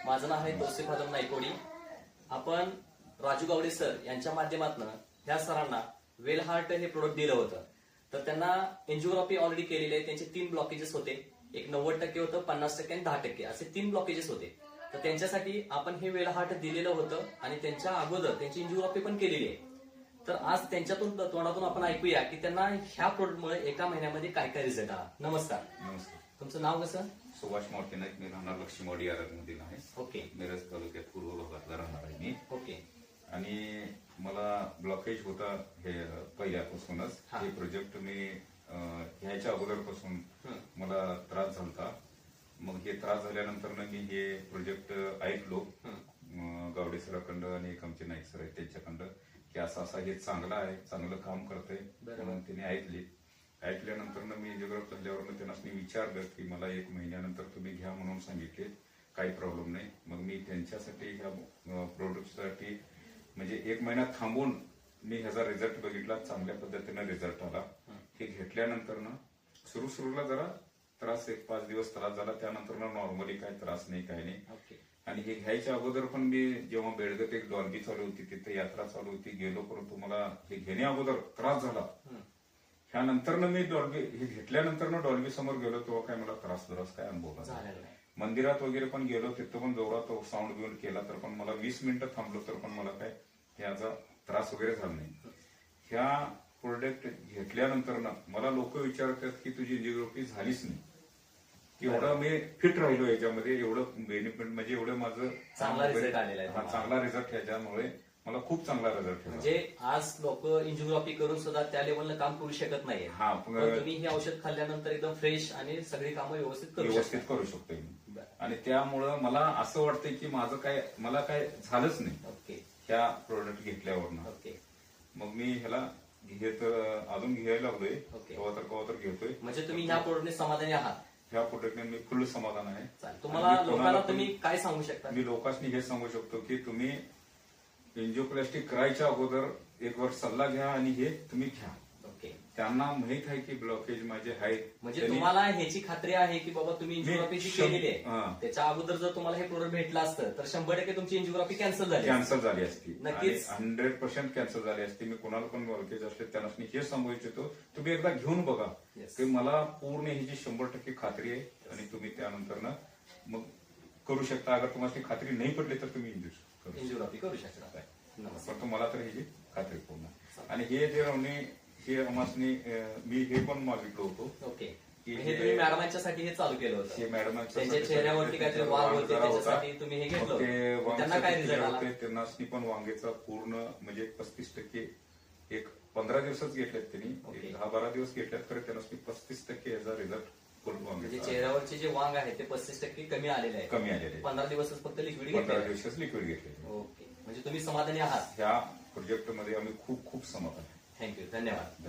माझं नाव आहे तौसिफ आदम नाईकवाडी. आपण राजू गावडे सर यांच्या माध्यमातून ह्या सरांना वेल हार्ट हे प्रोडक्ट दिलं होतं. तर त्यांना एन्जिओग्राफी ऑलरेडी केलेली आहे. त्यांचे 3 ब्लॉकेजेस होते. एक 90% होतं, 50% आणि 10% असे 3 ब्लॉकेजेस होते. तर त्यांच्यासाठी आपण हे वेल हार्ट दिलेलं होतं आणि त्यांच्या अगोदर त्यांची एन्जिओग्राफी पण केलेली आहे. तर आज त्यांच्यातून तोंडातून आपण ऐकूया की त्यांना ह्या प्रोडक्टमुळे एका महिन्यामध्ये काय काय रिझल्ट आला. नमस्कार. नमस्कार. तुमचं नाव कसं? सुभाष मोठे नाईक. मी राहणार लक्ष्मीवाडी आरगमधील आहे. ओके. मिरज तालुक्यात पूर्व भागातला राहणार आहे मी. ओके. आणि मला ब्लॉकेज होता हे पहिल्यापासूनच. हा. हे प्रोजेक्ट मी घ्यायच्या अगोदरपासून मला त्रास झालता. मग हे त्रास झाल्यानंतर मी हे प्रोजेक्ट ऐकलो गावडे सराखंड आणि एक आमचे नाईक सर आहेत त्यांच्याकडं की असं असं हे चांगलं आहे, चांगलं काम करतंय म्हणून त्यांनी ऐकल्यानंतर मी एन्जिओग्राफ झाल्यावर त्यांना विचारलं की मला 1 महिन्यानंतर तुम्ही घ्या म्हणून सांगितले. काही प्रॉब्लेम नाही. मग मी त्यांच्यासाठी ह्या प्रोडक्टसाठी म्हणजे 1 महिना थांबून मी ह्याचा रिझल्ट बघितला. चांगल्या पद्धतीने रिझल्ट आला. हे घेतल्यानंतर सुरुला जरा त्रास 1-5 दिवस त्रास झाला. त्यानंतर नॉर्मली काही त्रास नाही, काही नाही. आणि हे घ्यायच्या अगोदर पण मी जेव्हा बेडगत एक डॉल्बी चालू होती तिथे यात्रा चालू होती गेलो, परंतु मला हे घेण्या अगोदर त्रास झाला. ह्यानंतर मी डॉल्बी हे घेतल्यानंतर डॉल्बी समोर गेलो तेव्हा काय मला त्रास काय अनुभव झाला. मंदिरात वगैरे पण गेलो तिथं पण जोरात साऊंड बिऊंड केला तर पण मला 20 मिनिटं थांबलो तर पण मला काय ह्याचा त्रास वगैरे झाला नाही. ह्या प्रोडक्ट घेतल्यानंतर मला लोक विचारतात की तुझी एन्जिओग्राफी झालीच नाही. एवढं मी फिट राहिलो याच्यामध्ये, एवढं बेनिफिट म्हणजे एवढं माझं चांगला रिझल्ट आलेला आहे. हा चांगला रिझल्ट ह्याच्यामुळे मला खूप चांगला रिझल्ट. म्हणजे आज लोक एन्जिओग्राफी करून सुद्धा त्या लेवलला काम करू शकत नाही. तुम्ही हे औषध खाल्ल्यानंतर एकदम फ्रेश आणि सगळी कामं व्यवस्थित करू शकतो मी. आणि त्यामुळं मला असं वाटतंय की माझं मला काय झालंच नाही. ओके. ह्या प्रोडक्ट घेतल्यावर. ओके. मग मी ह्याला अजून घ्यायला लागलोय. कवा तर घेतोय. म्हणजे तुम्ही ह्या प्रोडक्टने समाधानी आहात? ह्या प्रोडक्टने मी फुल समाधान आहे. तुम्हाला लोकांना तुम्ही काय सांगू शकता? मी लोकांनी हे सांगू शकतो की तुम्ही एन्जिओप्लास्टी करायच्या अगोदर 1 वर्ष सल्ला घ्या आणि हे तुम्ही घ्या. ओके. त्यांना माहित आहे की ब्लॉकेज माझे आहेत. म्हणजे तुम्हाला ह्याची खात्री आहे की बाबा तुम्ही एन्जिओग्राफी जी केलेली आहे त्याच्या अगोदर जर तुम्हाला हे प्रोडक्ट भेटलं असतं तर 100% तुमची एन्जिओग्राफी कॅन्सल झाली असती. नक्कीच 100% कॅन्सल झाली असती. मी कोणाला पण ब्लॉकेज असले त्यांना हे सांगू इच्छितो तुम्ही एकदा घेऊन बघा की मला पूर्ण ह्याची 100% खात्री आहे. आणि तुम्ही त्यानंतर मग करू शकता. अगर तुम्हाला खात्री नाही पडली तर तुम्ही एन्जिओग्राफी करू शकता. पण तुम्हाला तर ह्याची खात्री पूर्ण. आणि हे जे हे आम्हाला मी हे पण मागितलं होतं. ओके. हे तुम्ही मॅडमांच्यासाठी हे चालू केलं होतं. हे मॅडमांच्या त्यांच्या चेहऱ्यावरती काहीतरी वांग होते त्याच्यासाठी तुम्ही हे घेतलं. त्यांना काय रिझल्ट आला? त्यांना पण वांगेचा पूर्ण म्हणजे 35% एक 15 दिवसच घेतलेत त्यांनी. 10-12 दिवस घेतल्यात तर त्यांना 35% याचा रिझल्ट. म्हणजे चेहऱ्यावरचे जे वांग आहे ते 35% कमी आलेले आहे. 15 दिवसच फक्त लिक्विड घेतले. 15 दिवसच लिक्विड घेतले. ओके. म्हणजे तुम्ही समाधानी आहात? ह्या प्रोजेक्टमध्ये आम्ही खूप समाधान आहे. थँक्यू. धन्यवाद.